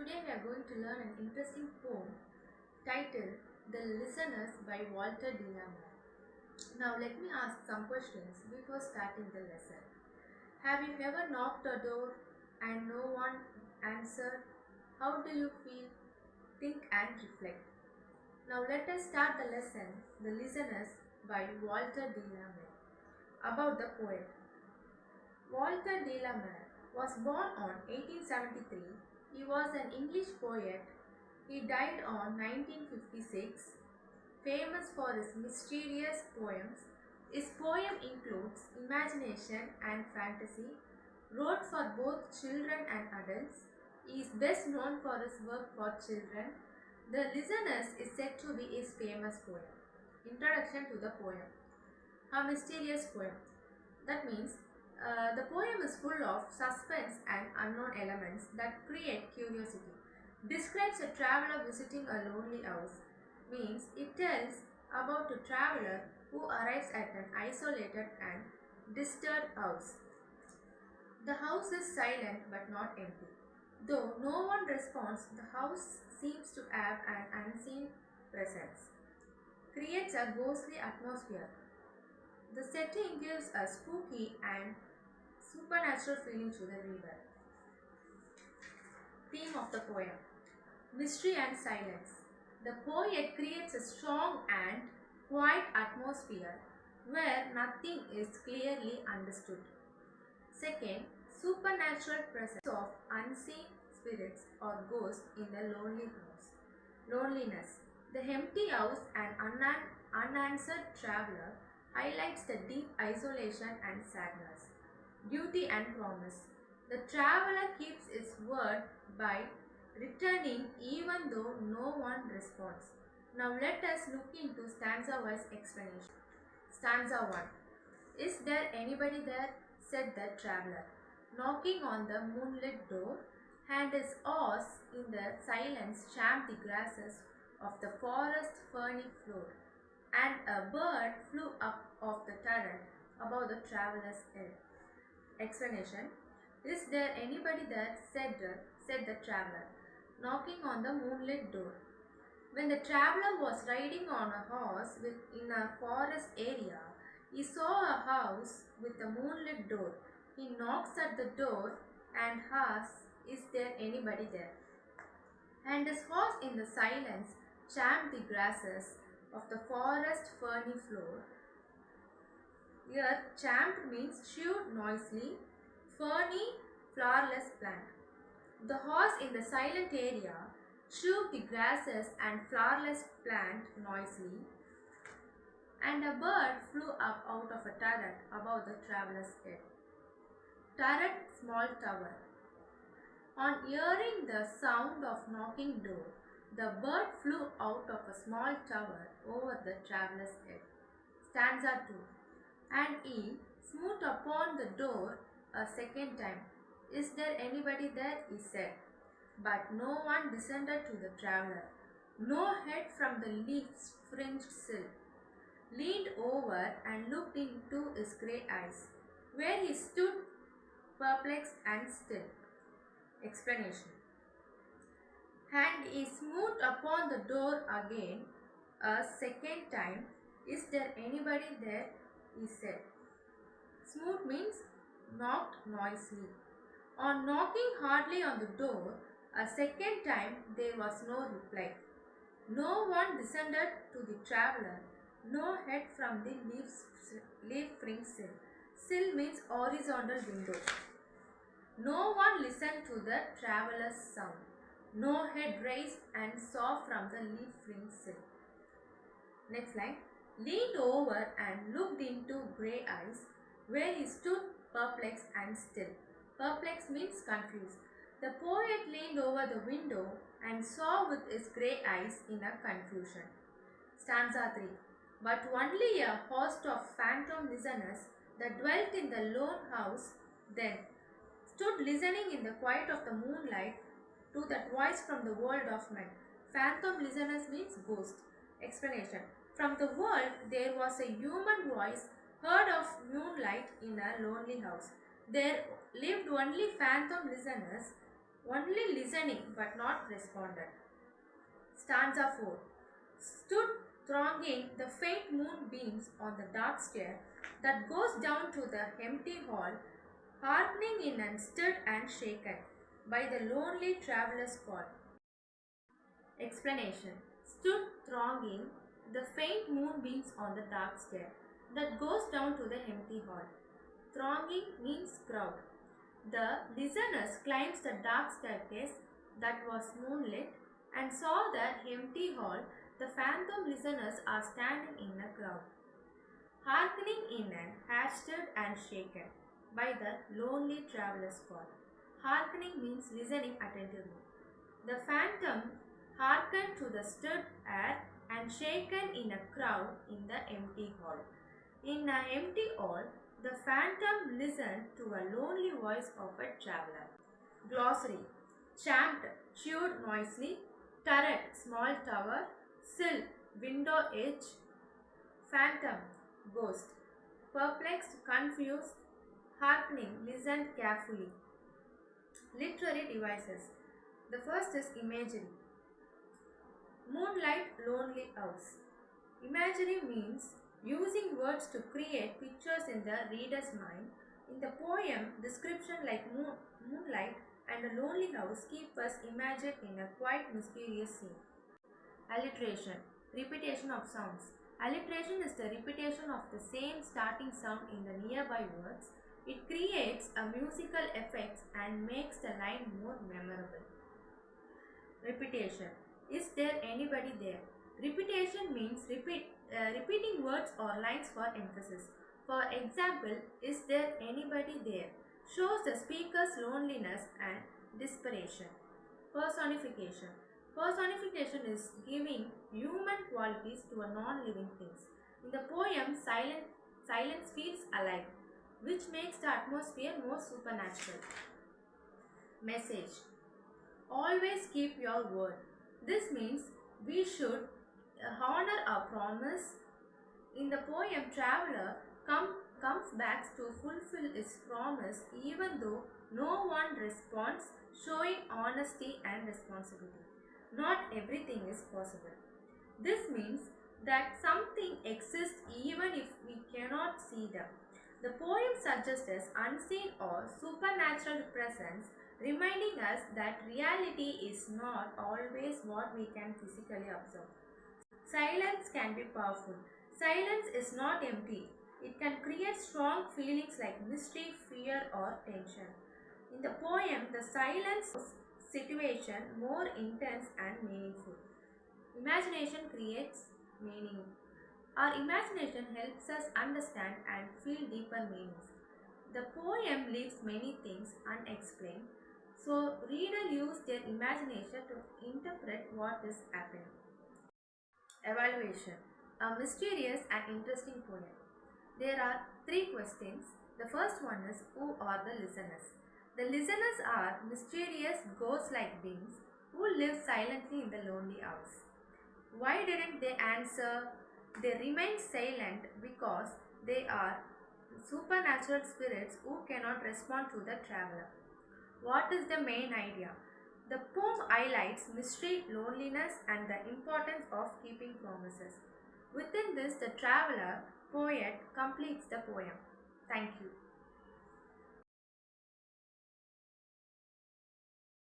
Today we are going to learn an interesting poem titled The Listeners by Walter de la Mare. Now let me ask some questions before starting the lesson. Have you ever knocked a door and no one answered? How do you feel? Think and reflect. Now let us start the lesson, The Listeners by Walter de la Mare. About the poet. Walter de la Mare was born on 1873. He was an English poet. He died on 1956. Famous for his mysterious poems, his poem includes imagination and fantasy. Wrote for both children and adults. He is best known for his work for children. The Listeners is said to be his famous poem. Introduction to the poem. A mysterious poem. That means the poem is full of suspense and unknown elements that create curiosity. Describes a traveler visiting a lonely house. Means it tells about a traveler who arrives at an isolated and disturbed house. The house is silent but not empty. Though no one responds, the house seems to have an unseen presence. Creates a ghostly atmosphere. The setting gives a spooky and supernatural feeling to the reader. Theme of the poem: mystery and silence. The poet creates a strong and quiet atmosphere where nothing is clearly understood. Second, supernatural presence of unseen spirits or ghosts in the lonely house. Loneliness. The empty house and unanswered traveler highlights the deep isolation and sadness. Duty and promise. The traveler keeps his word by returning even though no one responds. Now let us look into stanza-wise explanation. Stanza 1. Is there anybody there? Said the traveler, knocking on the moonlit door, and his oars in the silence charmed the grasses of the forest ferny floor, and a bird flew up of the turret above the traveler's head. Explanation. Is there anybody there? Said the traveler, knocking on the moonlit door. When the traveler was riding on a horse in a forest area, he saw a house with a moonlit door. He knocks at the door and asks, is there anybody there? And his horse in the silence charmed the grasses of the forest ferny floor. Here, charmed means chewed noisily, ferny, flowerless plant. The horse in the silent area chewed the grasses and flowerless plant noisily, and a bird flew up out of a turret above the traveler's head. Turret, small tower. On hearing the sound of knocking door, the bird flew out of a small tower over the traveler's head. Stanza 2. And he smote upon the door a second time. Is there anybody there? He said. But no one descended to the traveler. No head from the leaf-fringed sill leaned over and looked into his grey eyes, where he stood perplexed and still. Explanation. And he smote upon the door again a second time. Is there anybody there? He said. Smote means knocked noisily. On knocking hardly on the door a second time, there was no reply. No one descended to the traveler. No head from the leaf-fringed sill. Sill means horizontal window. No one listened to the traveler's sound. No head raised and saw from the leaf-fringed sill. Next line. Leaned over and looked into grey eyes, where he stood perplexed and still. Perplexed means confused. The poet leaned over the window and saw with his grey eyes in a confusion. Stanza 3. But only a host of phantom listeners that dwelt in the lone house then stood listening in the quiet of the moonlight to that voice from the world of men. Phantom listeners means ghost. Explanation. From the world there was a human voice heard of moonlight in a lonely house. There lived only phantom listeners only listening but not responded. Stanza 4. Stood thronging the faint moonbeams on the dark stair that goes down to the empty hall, hearkening in and stood and shaken by the lonely traveller's call. Explanation. Stood thronging the faint moonbeams on the dark stair that goes down to the empty hall. Thronging means crowd. The listeners climbed the dark staircase that was moonlit and saw the empty hall. The phantom listeners are standing in a crowd, hearkening in and hasted and shaken by the lonely traveller's call. Hearkening means listening attentively. The phantom hearkened to the stood air and shaken in a crowd in the empty hall. In an empty hall, the phantom listened to a lonely voice of a traveller. Glossary. Champed, chewed noisily. Turret, small tower. Sill, window edge. Phantom, ghost. Perplexed, confused. Hearkening, listened carefully. Literary devices. The first is imagery. Moonlight, lonely house. Imagery means using words to create pictures in the reader's mind. In the poem, description like moonlight and a lonely house keep us imagined in a quite mysterious scene. Alliteration. Repetition of sounds. Alliteration is the repetition of the same starting sound in the nearby words. It creates a musical effect and makes the line more memorable. Repetition. Is there anybody there? Repetition means repeating words or lines for emphasis. For example, is there anybody there? Shows the speaker's loneliness and desperation. Personification. Personification is giving human qualities to a non-living things. In the poem, silence feels alive, which makes the atmosphere more supernatural. Message. Always keep your word. This means we should honor our promise. In the poem, traveler comes back to fulfill his promise even though no one responds, showing honesty and responsibility. Not everything is possible. This means that something exists even if we cannot see them. The poem suggests unseen or supernatural presence, reminding us that reality is not always what we can physically observe. Silence can be powerful. Silence is not empty. It can create strong feelings like mystery, fear, or tension. In the poem, the silence situation more intense and meaningful. Imagination creates meaning. Our imagination helps us understand and feel deeper meanings. The poem leaves many things unexplained, so reader use their imagination to interpret what is happening. Evaluation. A mysterious and interesting poem. There are 3 questions. The first one is, who are the listeners? The listeners are mysterious ghost-like beings who live silently in the lonely house. Why didn't they answer? They remain silent because they are supernatural spirits who cannot respond to the traveler. What is the main idea? The poem highlights mystery, loneliness, and the importance of keeping promises. Within this, the traveler, poet, completes the poem. Thank you.